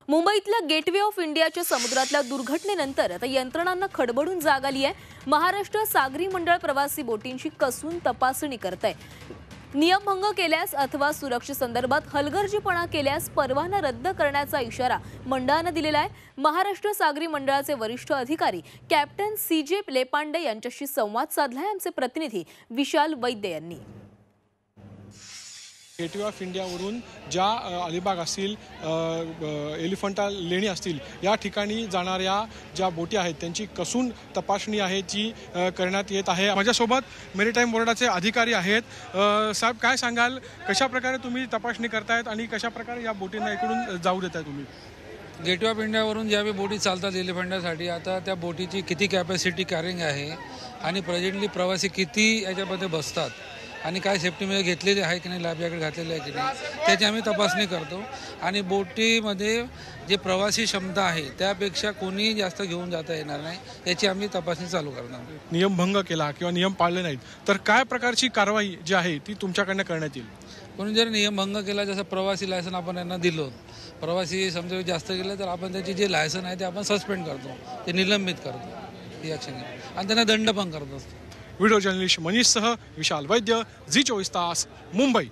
मुंबईतल्या gateway of इंडियाच्या समुद्रातल्या दुर्घटनेनंतर आता यंत्रणांना खडबडून जाग आली आहे। महाराष्ट्र सागरी मंडळ प्रवासी बोटींची कसून तपासणी करत आहे। नियमभंग केल्यास अथवा सुरक्षेसंदर्भात हलगर्जीपणा केल्यास परवाना रद्द करण्याचा इशारा मंडळानं दिलेला आहे। महाराष्ट्र सागरी मंडळाचे वरिष्ठ अधिकारी कॅप्टन सीजे लेपांडे यांच्याशी संवाद साधलाय आमचे प्रतिनिधी विशाल वैद्य यांनी। गेटवे ऑफ इंडियावरून ज्या अलिबाग असतील, एलिफंटा लेणी असतील, या ठिकाणी जाणाऱ्या ज्या बोटी आहेत त्यांची कसून तपासणी आहे जी करण्यात येत आहे। माझ्यासोबत मेरीटाईम बोर्डाचे अधिकारी आहेत। साहेब, काय सांगाल, कशा प्रकारे तुम्ही तपासणी करतायत आणि कशा प्रकारे या बोटींना इकडून जाऊ देताय तुम्ही? गेटवे ऑफ इंडियावरून ज्या बोटी चालतात एलिफंटासाठी, आता त्या बोटीची किती कॅपॅसिटी कॅरिंग आहे आणि प्रेझेंटली प्रवासी किती याच्यामध्ये बसतात आणि काय सेफ्टी मेजर घेतलेले आहे की नाही, लाईफ जॅकेट घातलेले आहे की नाही, त्याची आम्ही तपासणी करतो। आणि बोटीमध्ये जे प्रवासी क्षमता आहे त्यापेक्षा कोणी जास्त घेऊन जाता येणार नाही याची आम्ही तपासणी चालू करणार। नियमभंग केला किंवा नियम पाळले नाहीत तर काय प्रकारची कारवाई जी आहे ती तुमच्याकडनं करण्यात येईल? कोणी जर नियमभंग केला, जसं प्रवासी लायसन आपण यांना दिलं, प्रवासी समजा जास्त केलं तर आपण त्याची जे लायसन आहे ते आपण सस्पेंड करतो, ते निलंबित करतो, ही ॲक्शन घेतो आणि त्यांना दंड पण करत असतो। व्हिडिओ जर्नलिस्ट मनीषसह विशाल वैद्य, झी 24 तास, मुंबई।